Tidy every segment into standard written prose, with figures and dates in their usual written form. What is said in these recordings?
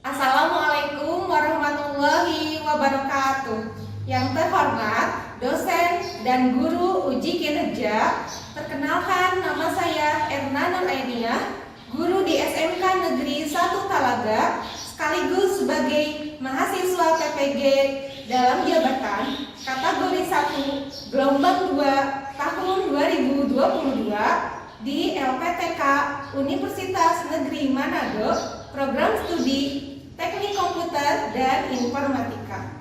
Assalamualaikum warahmatullahi wabarakatuh. Yang terhormat dosen dan guru uji kinerja, perkenalkan nama saya Erna Nur Ainiah, guru di SMK Negeri 1 Talaga, sekaligus sebagai mahasiswa PPG dalam jabatan kategori 1 gelombang 2 tahun 2022 di LPTK Universitas Negeri Manado, program studi Teknik Komputer dan Informatika.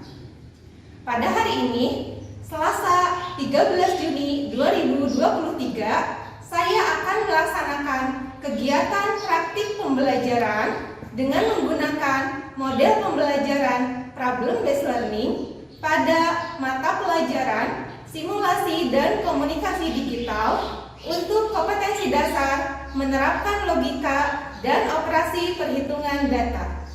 Pada hari ini, Selasa 13 Juni 2023, saya akan melaksanakan kegiatan praktik pembelajaran dengan menggunakan model pembelajaran problem based learning pada mata pelajaran simulasi dan komunikasi digital untuk kompetensi dasar menerapkan logika dan operasi perhitungan data.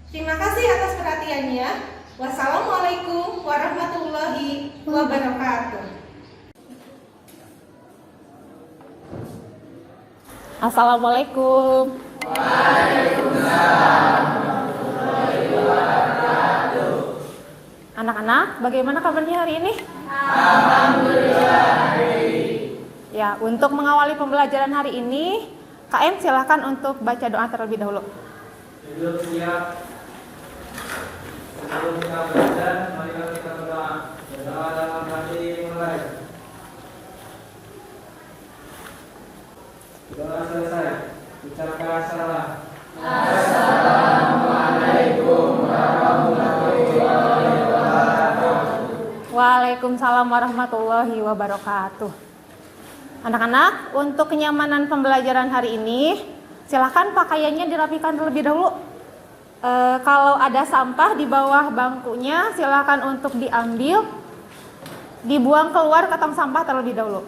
Terima kasih atas perhatiannya. Wassalamualaikum warahmatullahi wabarakatuh. Assalamualaikum. Waalaikumsalam warahmatullahi wabarakatuh. Anak-anak, bagaimana kabarnya hari ini? Alhamdulillah. Ya, untuk mengawali pembelajaran hari ini, KM silahkan untuk baca doa terlebih dahulu. Sebelum siap, sebelum kita belajar, mari kita berdoa. Berdoa dalam hati mulai. Doa selesai. Ucapkan salam. Assalamualaikum warahmatullahi wabarakatuh. Waalaikumsalam warahmatullahi wabarakatuh. Anak-anak, untuk kenyamanan pembelajaran hari ini, silahkan pakaiannya dirapikan terlebih dahulu. Kalau ada sampah di bawah bangkunya, silahkan untuk diambil, dibuang keluar ke tong sampah terlebih dahulu.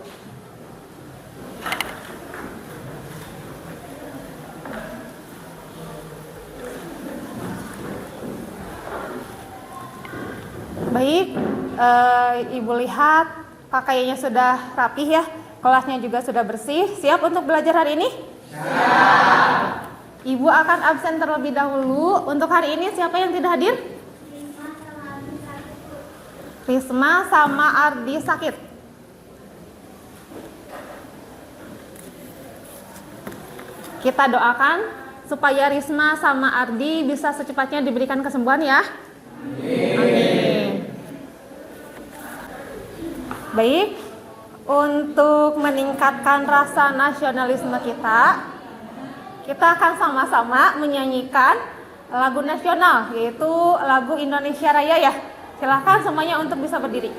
Baik, Ibu lihat pakaiannya sudah rapih ya, kelasnya juga sudah bersih. Siap untuk belajar hari ini? Siap. Ibu akan absen terlebih dahulu. Untuk hari ini siapa yang tidak hadir? Risma sama Ardi sakit. Kita doakan supaya Risma sama Ardi bisa secepatnya diberikan kesembuhan ya. Amin. Baik, untuk meningkatkan rasa nasionalisme kita akan sama-sama menyanyikan lagu nasional, yaitu lagu Indonesia Raya ya. Silahkan semuanya untuk bisa berdiri.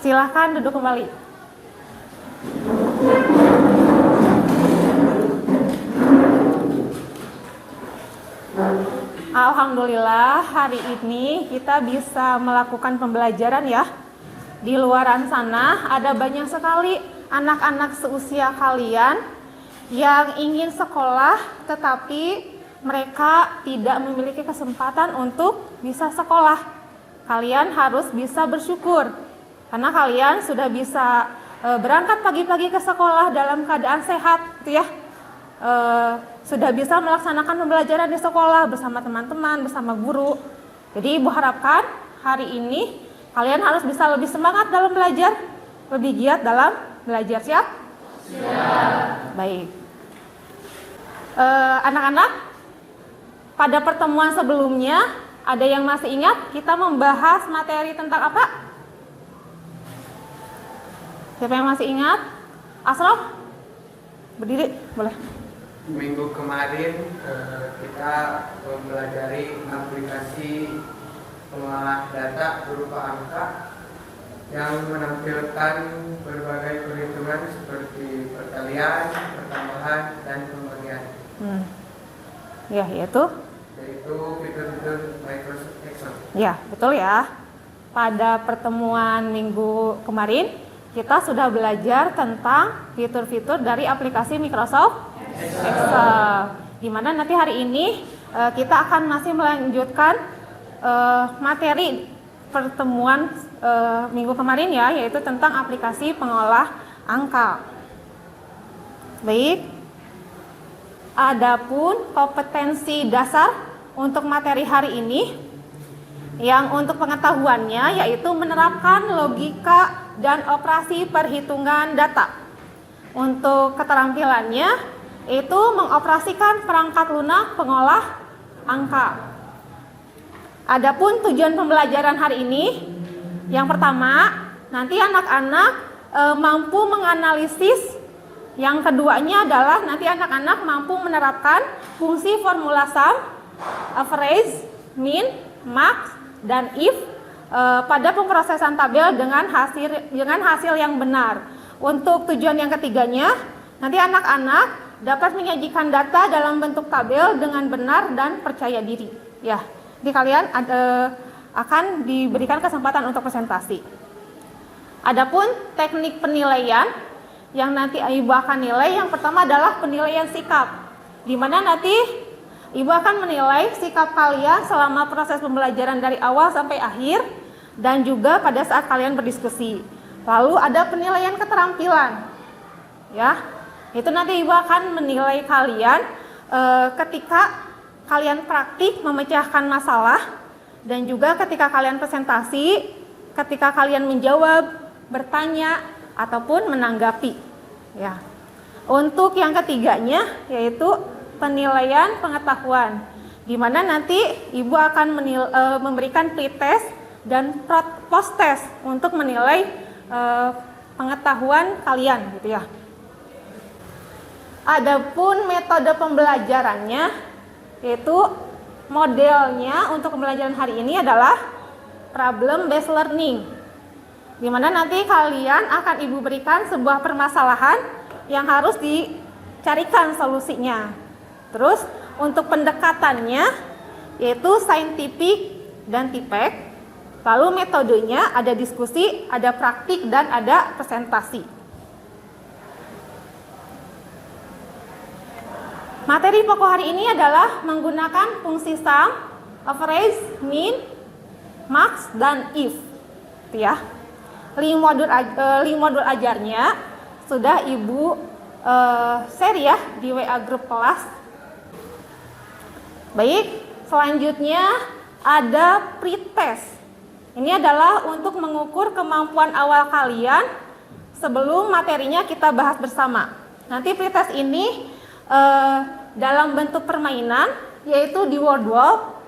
Silahkan duduk kembali. Alhamdulillah, hari ini kita bisa melakukan pembelajaran ya. Di luaran sana ada banyak sekali anak-anak seusia kalian yang ingin sekolah, tetapi mereka tidak memiliki kesempatan untuk bisa sekolah. Kalian harus bisa bersyukur, karena kalian sudah bisa berangkat pagi-pagi ke sekolah dalam keadaan sehat, gitu ya. Sudah bisa melaksanakan pembelajaran di sekolah bersama teman-teman, bersama guru. Jadi Ibu harapkan hari ini kalian harus bisa lebih semangat dalam belajar, lebih giat dalam belajar. Siap? Siap. Baik. Anak-anak, pada pertemuan sebelumnya Ada yang masih ingat kita membahas materi tentang apa? Siapa yang masih ingat? Asrof? Berdiri, boleh. Minggu kemarin kita mempelajari aplikasi pengolah data berupa angka yang menampilkan berbagai perhitungan seperti perkalian, pertambahan, dan pembagian. Ya, yaitu Fitur-fitur Microsoft Excel. ya, betul ya. Pada pertemuan minggu kemarin kita sudah belajar tentang fitur-fitur dari aplikasi Microsoft Excel. Dimana nanti hari ini kita akan masih melanjutkan materi pertemuan minggu kemarin ya, yaitu tentang aplikasi pengolah angka. Baik. Adapun kompetensi dasar untuk materi hari ini yang untuk pengetahuannya yaitu menerapkan logika dan operasi perhitungan data. Untuk keterampilannya itu mengoperasikan perangkat lunak pengolah angka. Adapun tujuan pembelajaran hari ini, yang pertama, nanti anak-anak mampu menganalisis. Yang keduanya adalah nanti anak-anak mampu menerapkan fungsi formula sum, average, mean, max, dan if pada pemrosesan tabel dengan hasil yang benar. Untuk tujuan yang ketiganya, nanti anak-anak dapat menyajikan data dalam bentuk tabel dengan benar dan percaya diri. Ya, jadi kalian akan diberikan kesempatan untuk presentasi. Adapun teknik penilaian yang nanti Ibu akan nilai, yang pertama adalah penilaian sikap, di mana nanti Ibu akan menilai sikap kalian selama proses pembelajaran dari awal sampai akhir dan juga pada saat kalian berdiskusi. Lalu ada penilaian keterampilan, ya, itu nanti Ibu akan menilai kalian ketika kalian praktik memecahkan masalah dan juga ketika kalian presentasi, ketika kalian menjawab, bertanya, ataupun menanggapi. Ya. Untuk yang ketiganya yaitu penilaian pengetahuan, di mana nanti Ibu akan memberikan pretest dan post test untuk menilai pengetahuan kalian, gitu ya. Adapun metode pembelajarannya yaitu modelnya untuk pembelajaran hari ini adalah problem based learning, di mana nanti kalian akan Ibu berikan sebuah permasalahan yang harus dicarikan solusinya. Terus untuk pendekatannya yaitu saintifik dan tipek. Lalu metodenya ada diskusi, ada praktik, dan ada presentasi. Materi pokok hari ini adalah menggunakan fungsi sum, average, mean, max, dan if. Itu ya. Link modul ajarnya sudah Ibu share ya di WA grup kelas. Baik, selanjutnya ada pretest. Ini adalah untuk mengukur kemampuan awal kalian sebelum materinya kita bahas bersama. Nanti pretest ini dalam bentuk permainan, yaitu di Wordwall.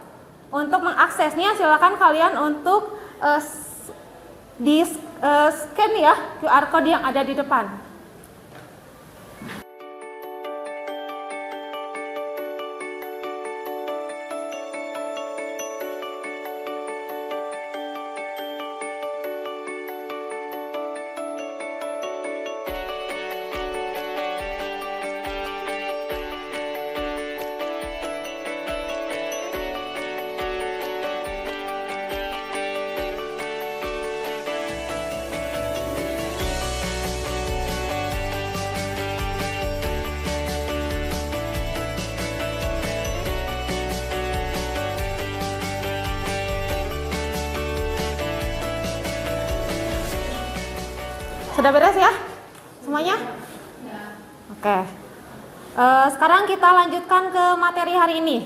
Untuk mengaksesnya silakan kalian untuk scan ya QR code yang ada di depan. Sudah beres ya semuanya? Oke. Sekarang kita lanjutkan ke materi hari ini.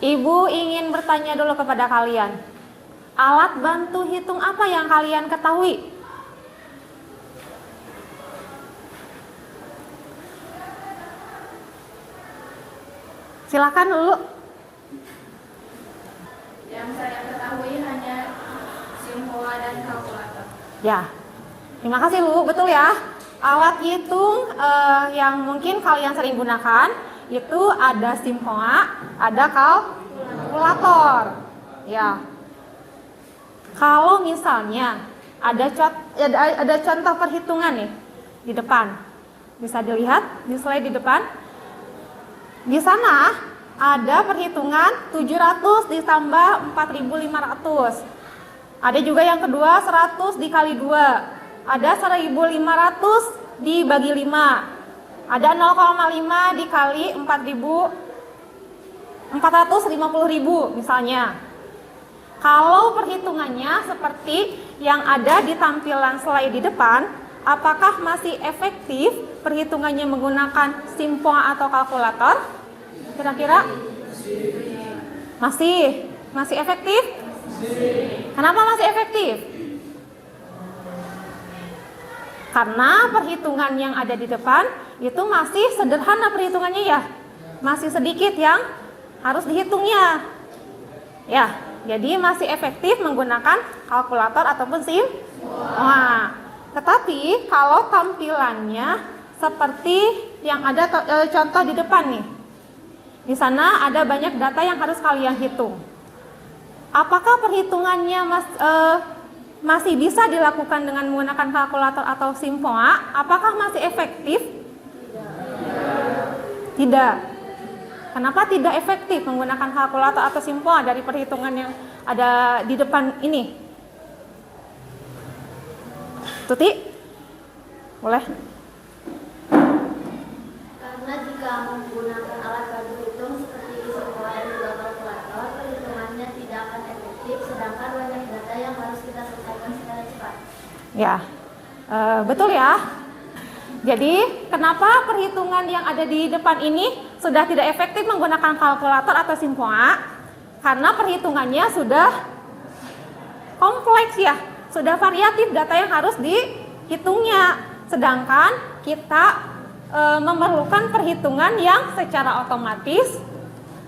Ibu ingin bertanya dulu kepada kalian. Alat bantu hitung apa yang kalian ketahui? Silakan dulu. Yang saya ketahui hanya simpoa dan kalkulator. Ya, terima kasih Lu. Betul ya. Alat hitung yang mungkin kalian sering gunakan itu ada simpoa, ada kalkulator. Ya. Kalau misalnya ada contoh perhitungan nih di depan, bisa dilihat di slide di depan. Di sana ada perhitungan 700 ditambah 4.500. Ada juga yang kedua 100 dikali 2. Ada 1.500 dibagi 5. Ada 0,5 dikali 450.000 misalnya. Kalau perhitungannya seperti yang ada di tampilan slide di depan, apakah masih efektif perhitungannya menggunakan simpoa atau kalkulator? Kira-kira? Masih efektif? Kenapa masih efektif? Karena perhitungan yang ada di depan itu masih sederhana perhitungannya ya. Masih sedikit yang harus dihitungnya. Ya, jadi masih efektif menggunakan kalkulator ataupun simpoa. Tetapi kalau tampilannya seperti yang ada contoh di depan nih. Di sana ada banyak data yang harus kalian hitung. Apakah perhitungannya masih bisa dilakukan dengan menggunakan kalkulator atau simpoa? Apakah masih efektif? Tidak. Kenapa tidak efektif menggunakan kalkulator atau simpoa dari perhitungan yang ada di depan ini? Tuti? Boleh? Karena jika menggunakan alat bantu hitung seperti simpoa dan juga kalkulator, perhitungannya tidak akan efektif, sedangkan banyak data yang harus kita selesaikan secara cepat. Ya, betul ya. Jadi, kenapa perhitungan yang ada di depan ini sudah tidak efektif menggunakan kalkulator atau simpoa? Karena perhitungannya sudah kompleks ya, sudah variatif data yang harus dihitungnya. Sedangkan kita memerlukan perhitungan yang secara otomatis,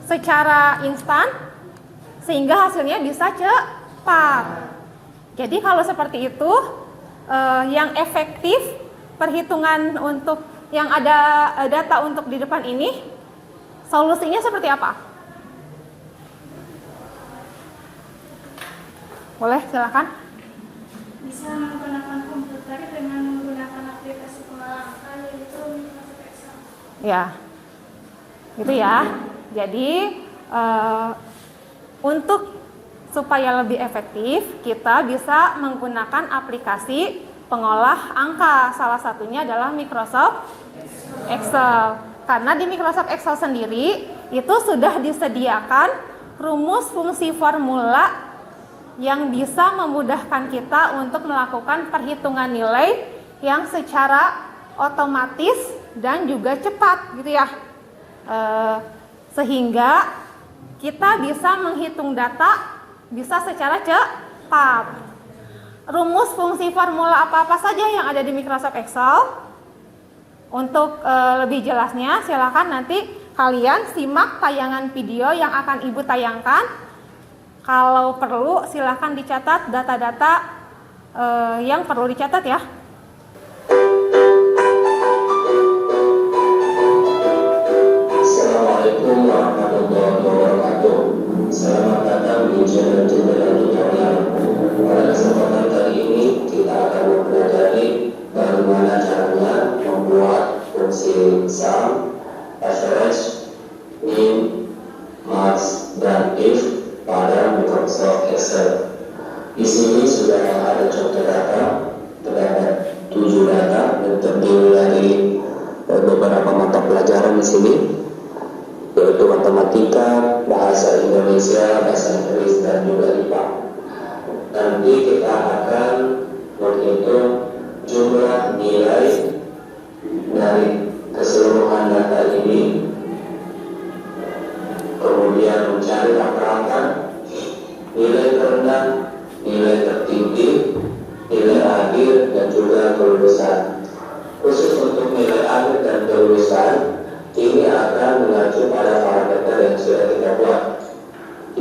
secara instan, sehingga hasilnya bisa cepat. Jadi kalau seperti itu, yang efektif perhitungan untuk yang ada data untuk di depan ini, solusinya seperti apa? Boleh, silakan. Bisa menggunakan komputer dengan menggunakan aplikasi pengolahan angka yaitu Microsoft Excel. Ya, gitu ya. Jadi untuk supaya lebih efektif, kita bisa menggunakan aplikasi pengolah angka. Salah satunya adalah Microsoft Excel. Karena di Microsoft Excel sendiri itu sudah disediakan rumus fungsi formula yang bisa memudahkan kita untuk melakukan perhitungan nilai yang secara otomatis dan juga cepat gitu ya. Sehingga kita bisa menghitung data bisa secara cepat. Rumus fungsi formula apa-apa saja yang ada di Microsoft Excel. Untuk lebih jelasnya silakan nanti kalian simak tayangan video yang akan Ibu tayangkan. Kalau perlu silakan dicatat data-data yang perlu dicatat ya. Assalamualaikum warahmatullahi wabarakatuh. Selamat datang di channel Jendela Tutorial. Pada kesempatan kali ini kita akan mempelajari bagaimana caranya membuat fungsi sum, average, min, max, dan if pada Microsoft Excel. Di sini sudah ada contoh data, terdapat 7 data dan terdiri dari beberapa mata pelajaran di sini, yaitu matematika, bahasa Indonesia, bahasa Inggris, dan juga IPA. Nanti kita akan menghitung jumlah nilai dari keseluruhan data ini, kemudian mencari angka-angka, nilai terendah, nilai tertinggi, nilai akhir, dan juga kelulusan. Khusus untuk nilai akhir dan kelulusan, ini akan mengacu pada parameter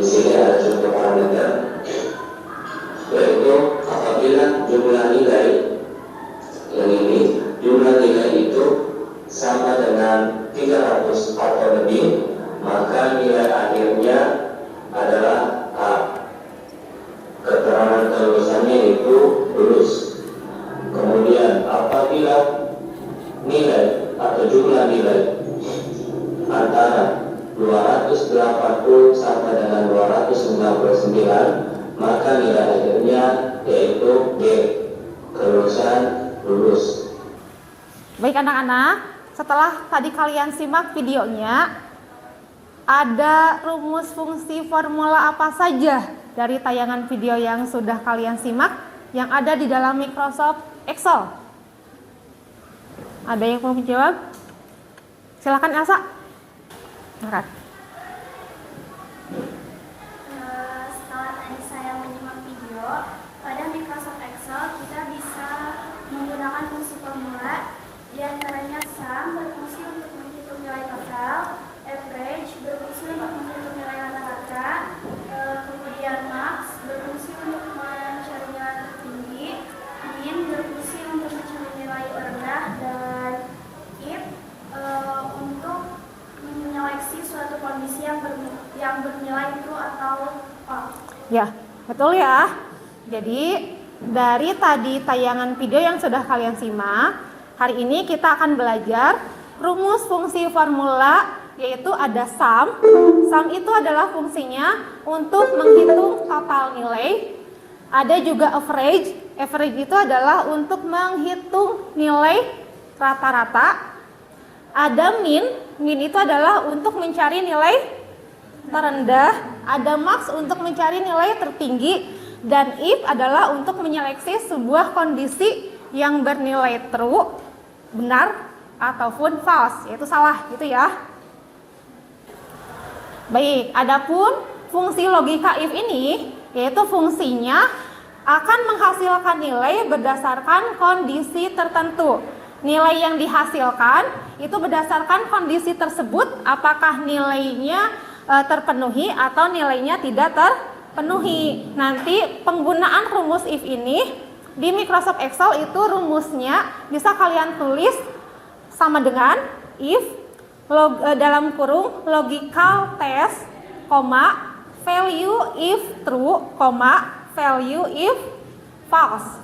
Di sini ada contoh parameter, yaitu apabila jumlah nilai yang ini, jumlah nilai itu sama dengan 300 atau lebih, maka nilai akhirnya adalah A. Keterangan kelulusannya itu lulus. Kemudian apabila nilai atau jumlah nilai antara 280 sampai dengan 299, maka nilai akhirnya yaitu B. Kelulusan lulus. Baik anak-anak, setelah tadi kalian simak videonya, ada rumus fungsi formula apa saja dari tayangan video yang sudah kalian simak yang ada di dalam Microsoft Excel? Ada yang mau menjawab? Silakan Elsa. Silakan. Setelah tadi saya menyimak video, pada Microsoft Excel kita bisa menggunakan fungsi formula, di antaranya sum berfungsi untuk menghitung nilai total, average berfungsi untuk menghitung nilai rata-rata, kemudian max berfungsi untuk mencari nilai tertinggi, min berfungsi untuk mencari nilai rendah, dan if untuk menyeleksi suatu kondisi yang bernilai true atau false. Ya, betul ya. Jadi dari tadi tayangan video yang sudah kalian simak, hari ini kita akan belajar rumus fungsi formula, yaitu ada sum. Sum itu adalah fungsinya untuk menghitung total nilai. Ada juga average. Average itu adalah untuk menghitung nilai rata-rata. Ada min. Min itu adalah untuk mencari nilai terendah. Ada max untuk mencari nilai tertinggi. Dan if adalah untuk menyeleksi sebuah kondisi yang bernilai true, benar, ataupun false, yaitu salah gitu ya. Baik, adapun fungsi logika if ini, yaitu fungsinya akan menghasilkan nilai berdasarkan kondisi tertentu. Nilai yang dihasilkan itu berdasarkan kondisi tersebut, apakah nilainya terpenuhi atau nilainya tidak terpenuhi. Nanti penggunaan rumus if ini di Microsoft Excel itu rumusnya bisa kalian tulis sama dengan if dalam kurung logical test, value if true, value if false.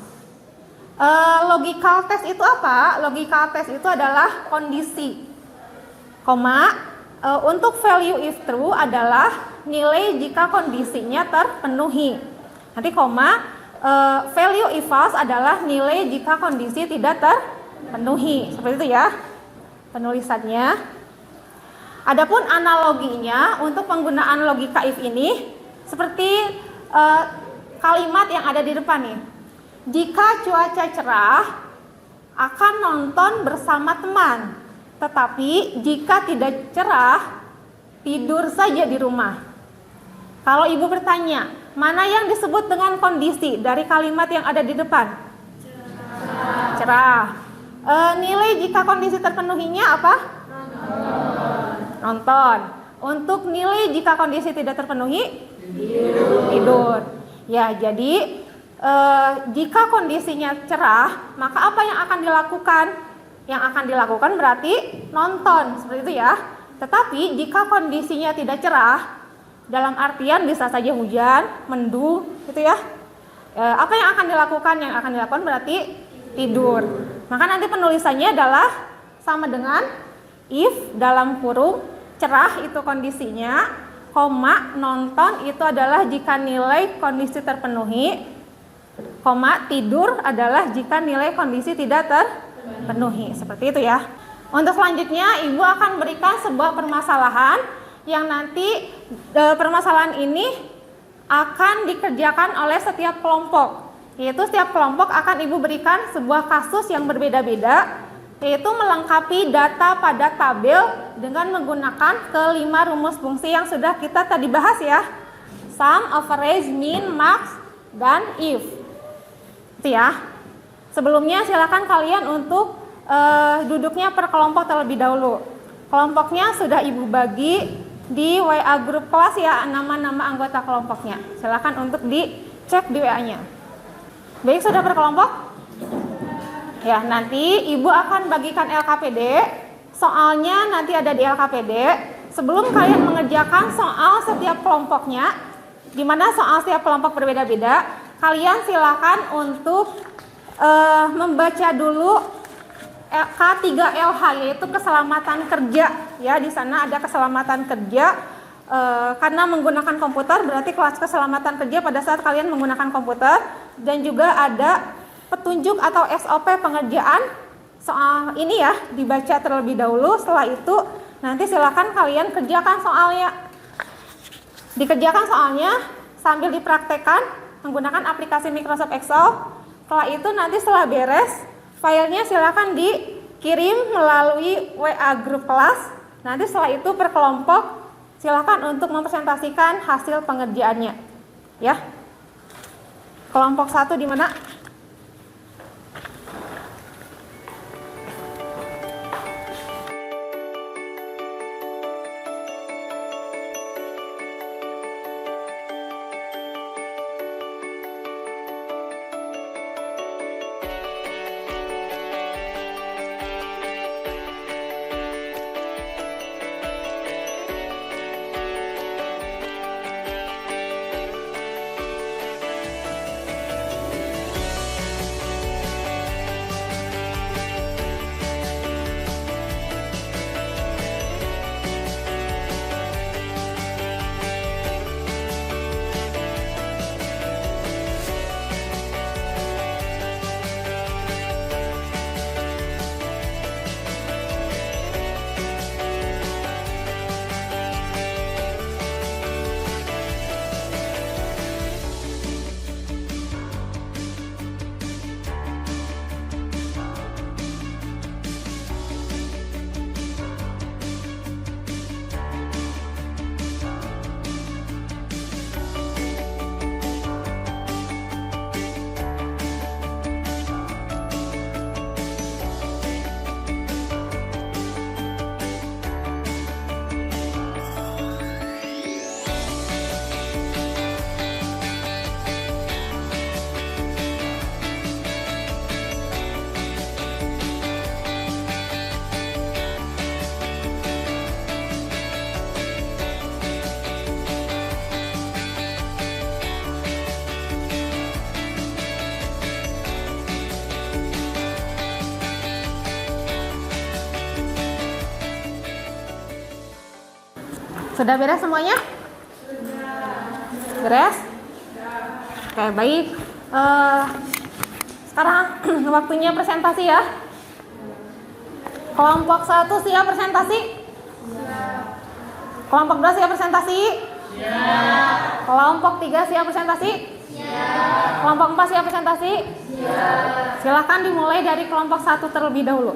Logical test itu apa? Logical test itu adalah kondisi, untuk value if true adalah nilai jika kondisinya terpenuhi. Nanti value if false adalah nilai jika kondisi tidak terpenuhi. Seperti itu ya penulisannya. Adapun analoginya untuk penggunaan logika if ini seperti kalimat yang ada di depan nih. Jika cuaca cerah akan nonton bersama teman, tetapi jika tidak cerah tidur saja di rumah. Kalau ibu bertanya, mana yang disebut dengan kondisi dari kalimat yang ada di depan? Cerah. Nilai jika kondisi terpenuhinya apa? Nonton. Untuk nilai jika kondisi tidak terpenuhi? Tidur. Ya, jadi jika kondisinya cerah, maka apa yang akan dilakukan? Yang akan dilakukan berarti nonton, seperti itu ya. Tetapi jika kondisinya tidak cerah, dalam artian bisa saja hujan, mendung, gitu ya. Apa yang akan dilakukan? Yang akan dilakukan berarti tidur. Maka nanti penulisannya adalah sama dengan if dalam kurung cerah itu kondisinya, nonton itu adalah jika nilai kondisi terpenuhi, tidur adalah jika nilai kondisi tidak terpenuhi. Seperti itu ya. Untuk selanjutnya ibu akan berikan sebuah permasalahan yang nanti permasalahan ini akan dikerjakan oleh setiap kelompok. Yaitu setiap kelompok akan ibu berikan sebuah kasus yang berbeda-beda, yaitu melengkapi data pada tabel dengan menggunakan kelima rumus fungsi yang sudah kita tadi bahas ya. Sum, average, min, max, dan if. Itu ya. Sebelumnya silakan kalian untuk duduknya per kelompok terlebih dahulu. Kelompoknya sudah ibu bagi di WA grup kelas ya nama-nama anggota kelompoknya. Silakan untuk dicek di WA-nya. Baik, sudah berkelompok? Ya, nanti Ibu akan bagikan LKPD. Soalnya nanti ada di LKPD. Sebelum kalian mengerjakan soal setiap kelompoknya, di mana soal setiap kelompok berbeda-beda, kalian silakan untuk membaca dulu K3LH, yaitu keselamatan kerja. Ya, di sana ada keselamatan kerja. Karena menggunakan komputer, berarti kelas keselamatan kerja pada saat kalian menggunakan komputer, dan juga ada petunjuk atau SOP pengerjaan soal ini ya, dibaca terlebih dahulu. Setelah itu nanti silakan kalian kerjakan soalnya. Dikerjakan soalnya sambil dipraktekkan menggunakan aplikasi Microsoft Excel. Setelah itu nanti setelah beres, filenya silakan dikirim melalui WA grup kelas. Nanti setelah itu per kelompok silakan untuk mempresentasikan hasil pengerjaannya. Ya. Kelompok 1 di mana? Sudah beres semuanya? Beres? Oke, baik. Sekarang waktunya presentasi ya. Kelompok 1 siap presentasi? Kelompok 2 siap presentasi? Kelompok 3 siap presentasi? Kelompok 4 siap presentasi? Silakan dimulai dari kelompok 1 terlebih dahulu.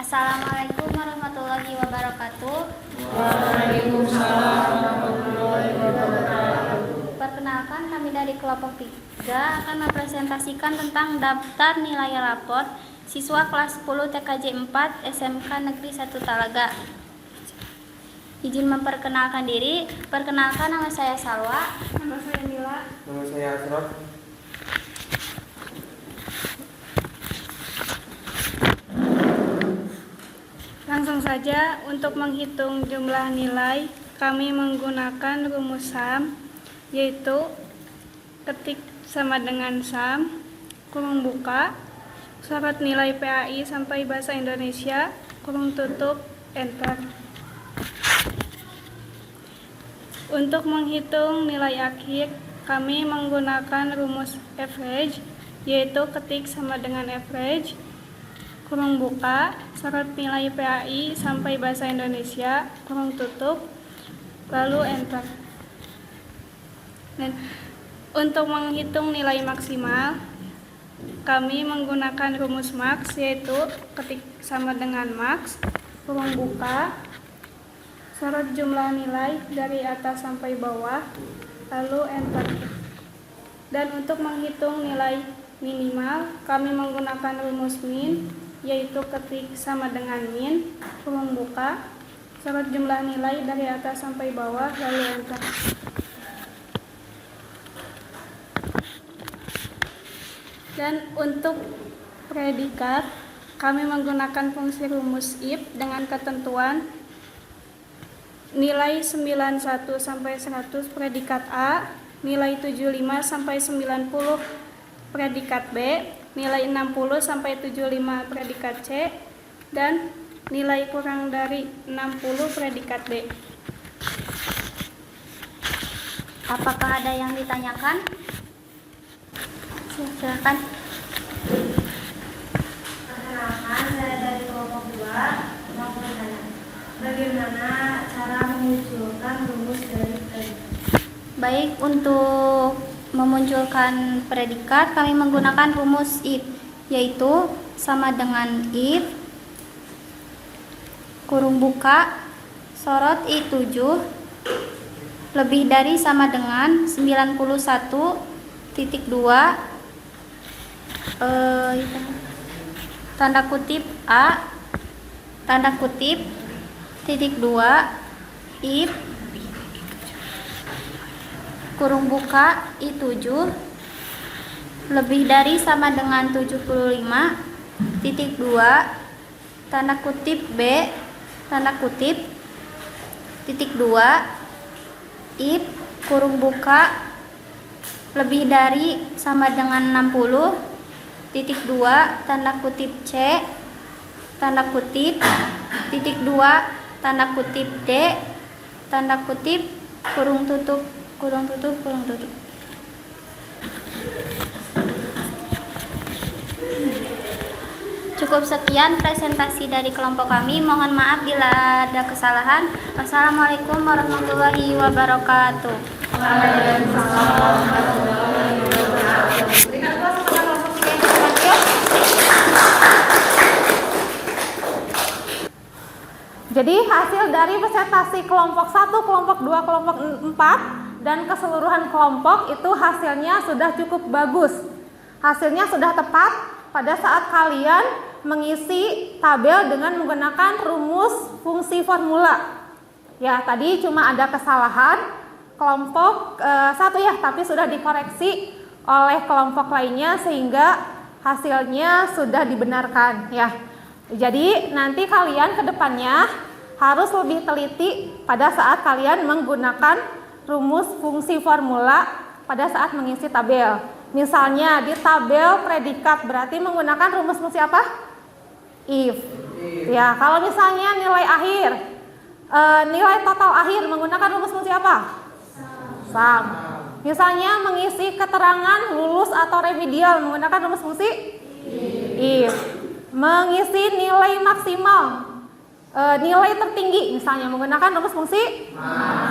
Assalamualaikum warahmatullahi wabarakatuh. Waalaikumsalam warahmatullahi wabarakatuh. Perkenalkan, kami dari kelompok 3 akan mempresentasikan tentang daftar nilai raport siswa kelas 10 TKJ 4 SMK Negeri 1 Talaga. Izin memperkenalkan diri. Perkenalkan, nama saya Salwa. Nama saya Mila. Nama saya Asraf. Langsung saja, untuk menghitung jumlah nilai, kami menggunakan rumus SAM, yaitu ketik sama dengan SAM, kurung buka, syarat nilai PAI sampai bahasa Indonesia, kurung tutup, enter. Untuk menghitung nilai akhir, kami menggunakan rumus average, yaitu ketik sama dengan average, kurung buka, syarat nilai PAI sampai bahasa Indonesia, kurung tutup, lalu enter. Dan untuk menghitung nilai maksimal, kami menggunakan rumus max, yaitu ketik sama dengan max, kurung buka, syarat jumlah nilai dari atas sampai bawah, lalu enter. Dan untuk menghitung nilai minimal, kami menggunakan rumus min, yaitu ketik sama dengan min, kurung buka, Sorot jumlah nilai dari atas sampai bawah, lalu enter. Dan untuk predikat, kami menggunakan fungsi rumus if dengan ketentuan nilai 91 sampai 100 predikat A, nilai 75 sampai 90 predikat B, nilai 60 sampai 75 predikat C, dan nilai kurang dari 60 predikat D. Apakah ada yang ditanyakan? Silakan. Perkenalkan, saya dari kelompok 2 mau bertanya. Bagaimana cara memunculkan rumus dari predikat? Baik, untuk memunculkan predikat kami menggunakan rumus if, yaitu sama dengan if kurung buka sorot I7 lebih dari sama dengan 91.2 tanda kutip A tanda kutip titik 2 if kurung buka I7 lebih dari sama dengan 75.2 tanda kutip B tanda kutip titik 2 if kurung buka lebih dari sama dengan 60.2 tanda kutip C tanda kutip titik 2 tanda kutip D tanda kutip kurung tutup. Cukup sekian presentasi dari kelompok kami. Mohon maaf bila ada kesalahan. Wassalamualaikum warahmatullahi wabarakatuh. Jadi hasil dari presentasi kelompok 1, kelompok 2, kelompok 4 dan keseluruhan kelompok itu hasilnya sudah cukup bagus. Hasilnya sudah tepat pada saat kalian mengisi tabel dengan menggunakan rumus fungsi formula. Ya, tadi cuma ada kesalahan kelompok 1 ya, tapi sudah dikoreksi oleh kelompok lainnya sehingga hasilnya sudah dibenarkan ya. Jadi nanti kalian ke depannya harus lebih teliti pada saat kalian menggunakan rumus fungsi formula pada saat mengisi tabel. Misalnya di tabel predikat berarti menggunakan rumus fungsi apa? If. Ya, kalau misalnya nilai akhir, nilai total akhir menggunakan rumus fungsi apa? Sum. Misalnya mengisi keterangan lulus atau remedial menggunakan rumus fungsi if. Mengisi nilai maksimal, nilai tertinggi misalnya menggunakan rumus fungsi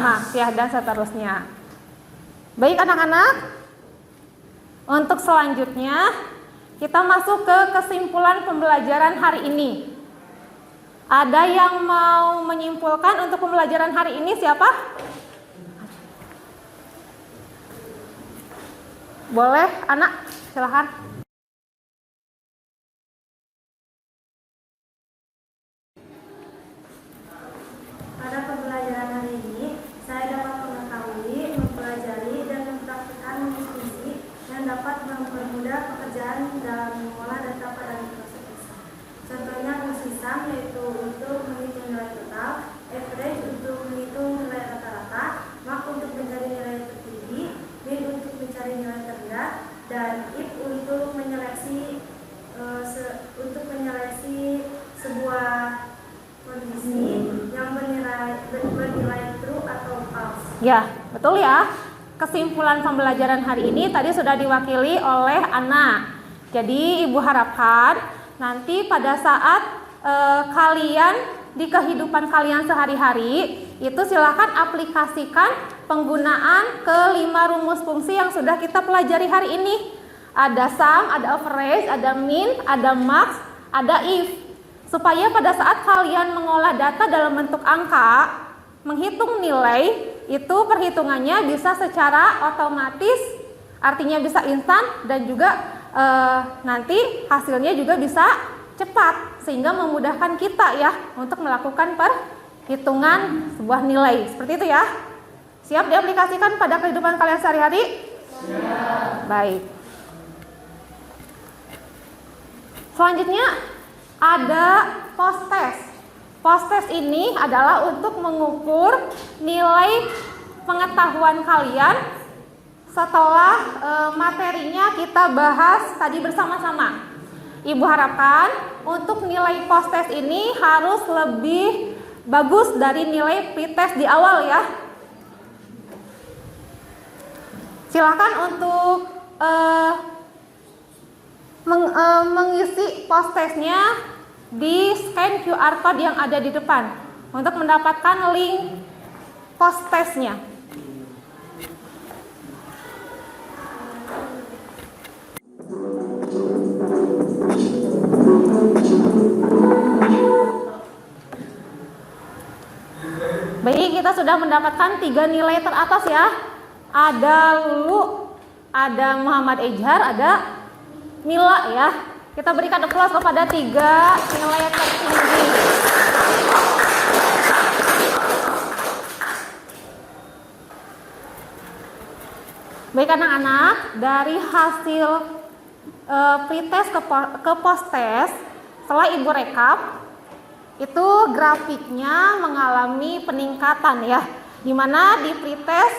max ya, dan seterusnya. Baik anak-anak, untuk selanjutnya kita masuk ke kesimpulan pembelajaran hari ini. Ada yang mau menyimpulkan untuk pembelajaran hari ini siapa? Boleh anak, silahkan. Pada pembelajaran hari ini, saya dapat mengetahui, mempelajari, dan mempraktikkan fungsi yang dapat mempermudah pekerjaan dalam mengolah data pada Microsoft Excel. Contohnya fungsi sum yaitu untuk menghitung nilai total, average untuk menghitung nilai rata-rata, max untuk mencari nilai tertinggi, min untuk mencari nilai terendah, dan if untuk menyeleksi sebuah kondisi yang bernilai true atau false. Ya, betul ya. Kesimpulan pembelajaran hari ini tadi sudah diwakili oleh Ana. Jadi Ibu harapkan nanti pada saat kalian di kehidupan kalian sehari-hari itu silakan aplikasikan penggunaan kelima rumus fungsi yang sudah kita pelajari hari ini. Ada sum, ada average, ada min, ada max, ada if. Supaya pada saat kalian mengolah data dalam bentuk angka, menghitung nilai, itu perhitungannya bisa secara otomatis, artinya bisa instan, dan juga nanti hasilnya juga bisa cepat, sehingga memudahkan kita ya untuk melakukan hitungan sebuah nilai. Seperti itu ya. Siap diaplikasikan pada kehidupan kalian sehari-hari? Siap. Baik. Selanjutnya ada post test. Post test ini adalah untuk mengukur nilai pengetahuan kalian setelah materinya kita bahas tadi bersama-sama. Ibu harapkan untuk nilai post test ini harus lebih bagus dari nilai pretest di awal ya. Silakan untuk mengisi post testnya di scan QR code yang ada di depan untuk mendapatkan link post testnya. Baik, kita sudah mendapatkan 3 nilai teratas ya. Ada Lulu, ada Muhammad Ejhar, ada Mila ya. Kita berikan aplaus kepada 3 nilai tertinggi. Baik anak-anak, dari hasil pretest ke post test, setelah ibu rekap, itu grafiknya mengalami peningkatan ya, dimana di pretest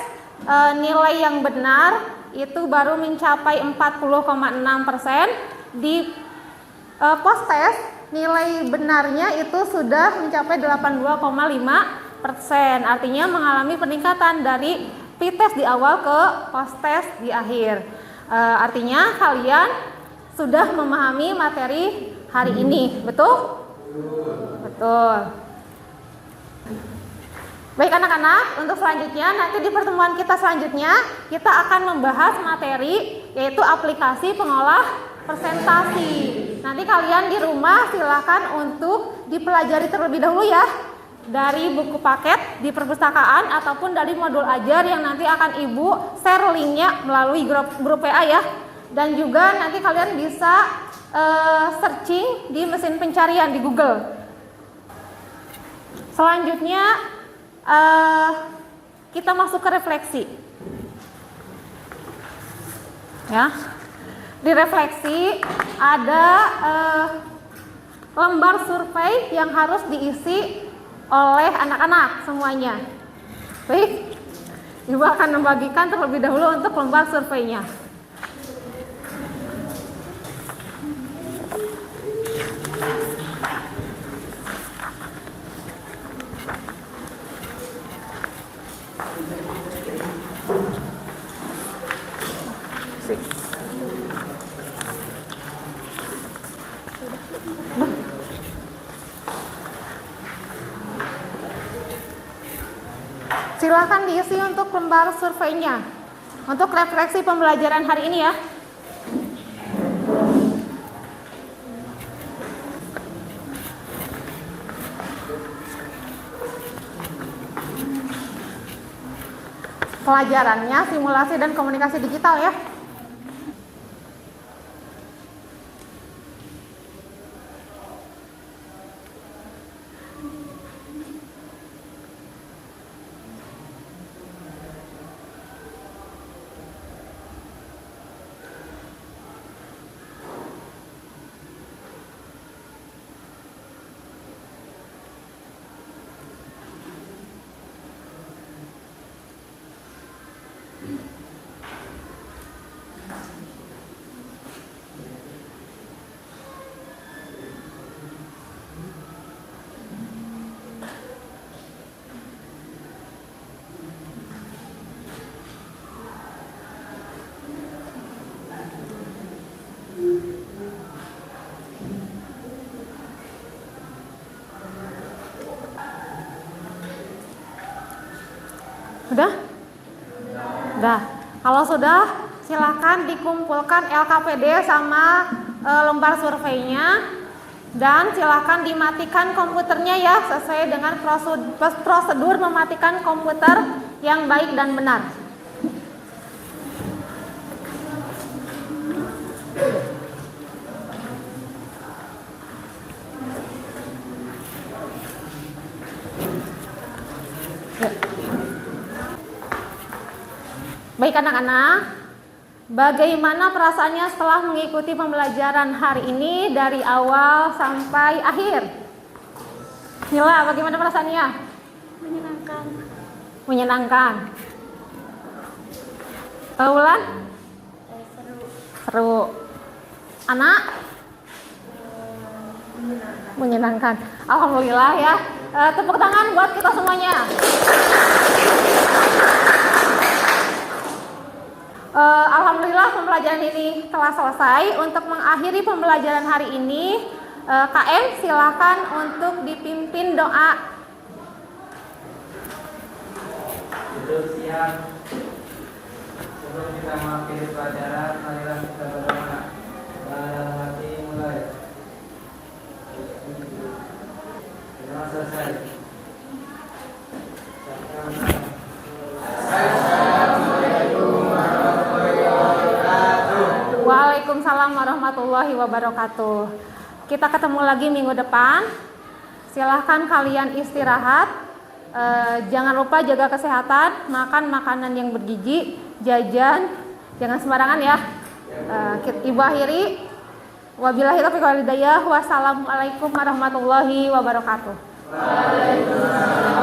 nilai yang benar itu baru mencapai 40,6%, di post test nilai benarnya itu sudah mencapai 82,5%, artinya mengalami peningkatan dari pretest di awal ke post test di akhir. Artinya kalian sudah memahami materi hari ini, betul? Betul. Baik anak-anak, untuk selanjutnya nanti di pertemuan kita selanjutnya kita akan membahas materi yaitu aplikasi pengolah presentasi. Nanti kalian di rumah silakan untuk dipelajari terlebih dahulu ya, dari buku paket di perpustakaan ataupun dari modul ajar yang nanti akan ibu share linknya melalui grup WA ya. Dan juga nanti kalian bisa searching di mesin pencarian di Google. Selanjutnya kita masuk ke refleksi ya. Di refleksi ada lembar survei yang harus diisi oleh anak-anak semuanya. Baik, ibu akan membagikan terlebih dahulu untuk lembar surveinya. Silakan diisi untuk lembar surveinya untuk refleksi pembelajaran hari ini ya. Pelajarannya simulasi dan komunikasi digital ya. Sudah? Sudah. Kalau sudah, silakan dikumpulkan LKPD sama lembar surveinya dan silakan dimatikan komputernya ya, sesuai dengan prosedur mematikan komputer yang baik dan benar. Baik anak-anak, bagaimana perasaannya setelah mengikuti pembelajaran hari ini dari awal sampai akhir? Mila, bagaimana perasaannya? Menyenangkan. Menyenangkan. Ulan? Seru. Seru. Anak? Menyenangkan. Alhamdulillah ya. Tepuk tangan buat kita semuanya. Alhamdulillah pembelajaran ini telah selesai. Untuk mengakhiri pembelajaran hari ini, KM silakan untuk dipimpin doa. Duduk siang. Sebelum kita mengakhiri pelajaran, marilah kita berdoa. Dalam hati mulai. Sudah selesai. Waalaikumsalam warahmatullahi wabarakatuh. Kita ketemu lagi minggu depan. Silahkan kalian istirahat. Jangan lupa jaga kesehatan, makan makanan yang bergizi, jajan, jangan sembarangan ya. Ibu akhiri. Wabillahi taufiq wal hidayah. Wassalamualaikum warahmatullahi wabarakatuh. Waalaikumsalam.